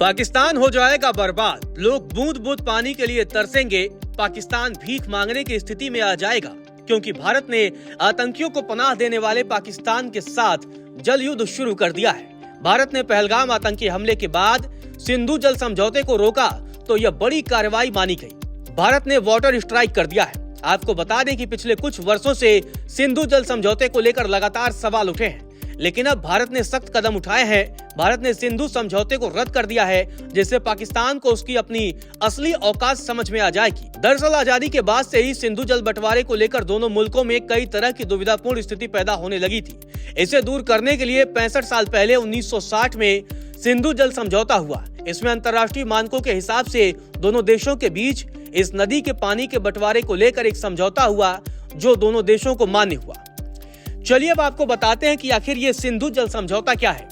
पाकिस्तान हो जाएगा बर्बाद, लोग बूंद बूंद पानी के लिए तरसेंगे। पाकिस्तान भीख मांगने की स्थिति में आ जाएगा, क्योंकि भारत ने आतंकियों को पनाह देने वाले पाकिस्तान के साथ जल युद्ध शुरू कर दिया है। भारत ने पहलगाम आतंकी हमले के बाद सिंधु जल समझौते को रोका तो यह बड़ी कार्रवाई मानी गई। भारत ने वाटर स्ट्राइक कर दिया है। आपको बता दें कि पिछले कुछ वर्षों से सिंधु जल समझौते को लेकर लगातार सवाल उठे हैं, लेकिन अब भारत ने सख्त कदम उठाए हैं। भारत ने सिंधु समझौते को रद्द कर दिया है, जिससे पाकिस्तान को उसकी अपनी असली औकात समझ में आ जाएगी। दरअसल आजादी के बाद से ही सिंधु जल बंटवारे को लेकर दोनों मुल्कों में कई तरह की दुविधापूर्ण स्थिति पैदा होने लगी थी। इसे दूर करने के लिए 65 साल पहले 1960 में सिंधु जल समझौता हुआ। इसमें अंतर्राष्ट्रीय मानकों के हिसाब से दोनों देशों के बीच इस नदी के पानी के बंटवारे को लेकर एक समझौता हुआ, जो दोनों देशों को मान्य हुआ। चलिए अब आपको बताते हैं कि आखिर ये सिंधु जल समझौता क्या है।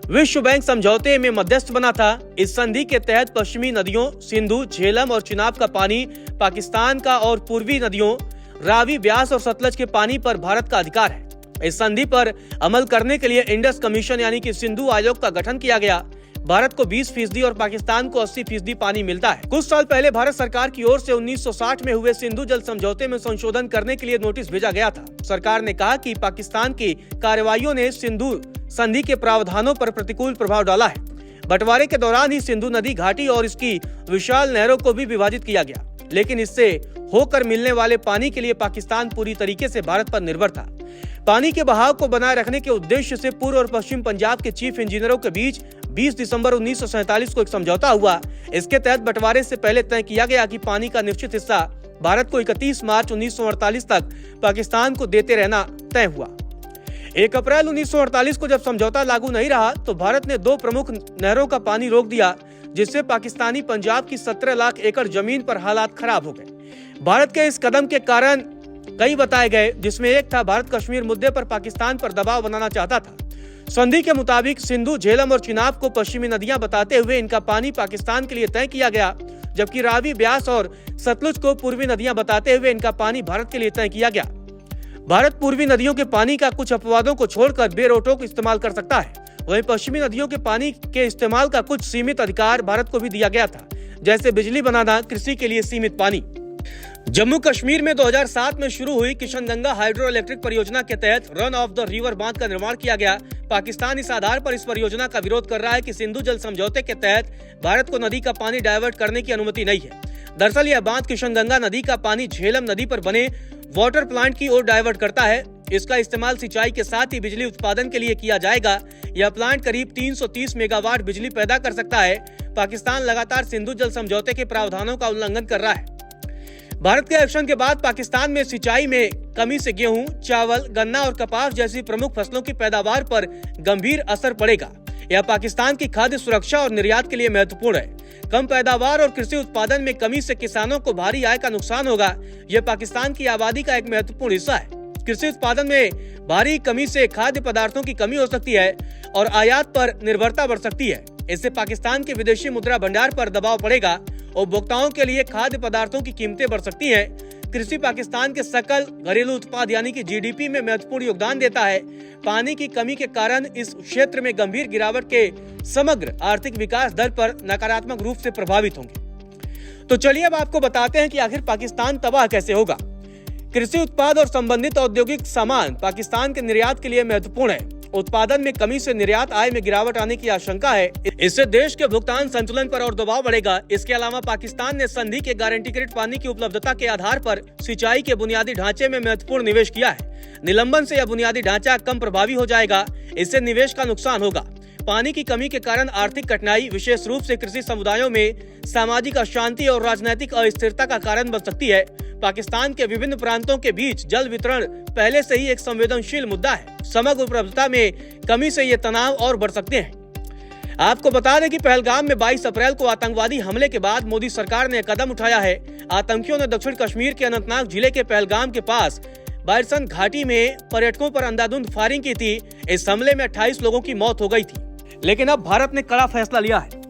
विश्व बैंक समझौते में मध्यस्थ बना था। इस संधि के तहत पश्चिमी नदियों सिंधु, झेलम और चिनाब का पानी पाकिस्तान का और पूर्वी नदियों रावी, ब्यास और सतलज के पानी पर भारत का अधिकार है। इस संधि पर अमल करने के लिए इंडस कमीशन यानी कि सिंधु आयोग का गठन किया गया। भारत को 20% और पाकिस्तान को 80% पानी मिलता है। कुछ साल पहले भारत सरकार की ओर से 1960 में हुए सिंधु जल समझौते में संशोधन करने के लिए नोटिस भेजा गया था। सरकार ने कहा कि पाकिस्तान की कार्रवाइयों ने सिंधु संधि के प्रावधानों पर प्रतिकूल प्रभाव डाला है। बंटवारे के दौरान ही सिंधु नदी घाटी और इसकी विशाल नहरों को भी विभाजित किया गया, लेकिन इससे होकर मिलने वाले पानी के लिए पाकिस्तान पूरी तरीके से भारत पर निर्भर था। पानी के बहाव को बनाए रखने के उद्देश्य से पूर्व और पश्चिम पंजाब के चीफ इंजीनियरों के बीच 20 दिसंबर 1947 को एक समझौता हुआ। इसके तहत बंटवारे से पहले तय किया गया कि पानी का निश्चित हिस्सा भारत को 31 मार्च 1948 तक पाकिस्तान को देते रहना तय हुआ। 1 अप्रैल 1948 को जब समझौता लागू नहीं रहा तो भारत ने 2 प्रमुख नहरों का पानी रोक दिया, जिससे पाकिस्तानी पंजाब की 17 लाख एकड़ जमीन पर हालात खराब हो गए। भारत के इस कदम के कारण कई बताए गए, जिसमें एक था भारत कश्मीर मुद्दे पर पाकिस्तान पर दबाव बनाना चाहता था। संधि के मुताबिक सिंधु, झेलम और चिनाब को पश्चिमी नदियां बताते हुए इनका पानी पाकिस्तान के लिए तय किया गया, जबकि रावी, ब्यास और सतलुज को पूर्वी नदियां बताते हुए इनका पानी भारत के लिए तय किया गया। भारत पूर्वी नदियों के पानी का कुछ अपवादों को छोड़कर बेरोक इस्तेमाल कर सकता है। वहीं पश्चिमी नदियों के पानी के इस्तेमाल का कुछ सीमित अधिकार भारत को भी दिया गया था, जैसे बिजली बनाना, कृषि के लिए सीमित पानी। जम्मू कश्मीर में 2007 में शुरू हुई किशनगंगा हाइड्रो इलेक्ट्रिक परियोजना के तहत रन ऑफ द रिवर बांध का निर्माण किया गया। पाकिस्तान इस आधार पर इस परियोजना का विरोध कर रहा है कि सिंधु जल समझौते के तहत भारत को नदी का पानी डाइवर्ट करने की अनुमति नहीं है। दरअसल यह बांध किशनगंगा नदी का पानी झेलम नदी पर बने वाटर प्लांट की ओर डाइवर्ट करता है। इसका इस्तेमाल सिंचाई के साथ ही बिजली उत्पादन के लिए किया जाएगा। यह प्लांट करीब 330 मेगावाट बिजली पैदा कर सकता है। पाकिस्तान लगातार सिंधु जल समझौते के प्रावधानों का उल्लंघन कर रहा है। भारत के एक्शन के बाद पाकिस्तान में सिंचाई में कमी से गेहूं, चावल, गन्ना और कपास जैसी प्रमुख फसलों की पैदावार पर गंभीर असर पड़ेगा। यह पाकिस्तान की खाद्य सुरक्षा और निर्यात के लिए महत्वपूर्ण है। कम पैदावार और कृषि उत्पादन में कमी से किसानों को भारी आय का नुकसान होगा। यह पाकिस्तान की आबादी का एक महत्वपूर्ण हिस्सा है। कृषि उत्पादन में भारी कमी से खाद्य पदार्थों की कमी हो सकती है और आयात पर निर्भरता बढ़ सकती है। इससे पाकिस्तान के विदेशी मुद्रा भंडार पर दबाव पड़ेगा। उपभोक्ताओं के लिए खाद्य पदार्थों की कीमतें बढ़ सकती हैं। कृषि पाकिस्तान के सकल घरेलू उत्पाद यानी कि जीडीपी में महत्वपूर्ण योगदान देता है। पानी की कमी के कारण इस क्षेत्र में गंभीर गिरावट के समग्र आर्थिक विकास दर पर नकारात्मक रूप से प्रभावित होंगे। तो चलिए अब आपको बताते हैं कि आखिर पाकिस्तान तबाह कैसे होगा। कृषि उत्पाद और संबंधित औद्योगिक सामान पाकिस्तान के निर्यात के लिए महत्वपूर्ण है। उत्पादन में कमी से निर्यात आय में गिरावट आने की आशंका है। इससे देश के भुगतान संतुलन पर और दबाव बढ़ेगा। इसके अलावा पाकिस्तान ने संधि के गारंटीकृत पानी की उपलब्धता के आधार पर सिंचाई के बुनियादी ढांचे में महत्वपूर्ण निवेश किया है। निलंबन से यह बुनियादी ढांचा कम प्रभावी हो जाएगा। इससे निवेश का नुकसान होगा। पानी की कमी के कारण आर्थिक कठिनाई विशेष रूप से कृषि समुदायों में सामाजिक अशांति और राजनीतिक अस्थिरता का कारण बन सकती है। पाकिस्तान के विभिन्न प्रांतों के बीच जल वितरण पहले से ही एक संवेदनशील मुद्दा है। समग्र उपलब्धता में कमी से ये तनाव और बढ़ सकते हैं। आपको बता दें कि पहलगाम में 22 अप्रैल को आतंकवादी हमले के बाद मोदी सरकार ने कदम उठाया है। आतंकियों ने दक्षिण कश्मीर के अनंतनाग जिले के पहलगाम के पास बायरसन घाटी में पर्यटकों पर अंधाधुंध फायरिंग की थी। इस हमले में 28 लोगों की मौत हो गई थी, लेकिन अब भारत ने कड़ा फैसला लिया है।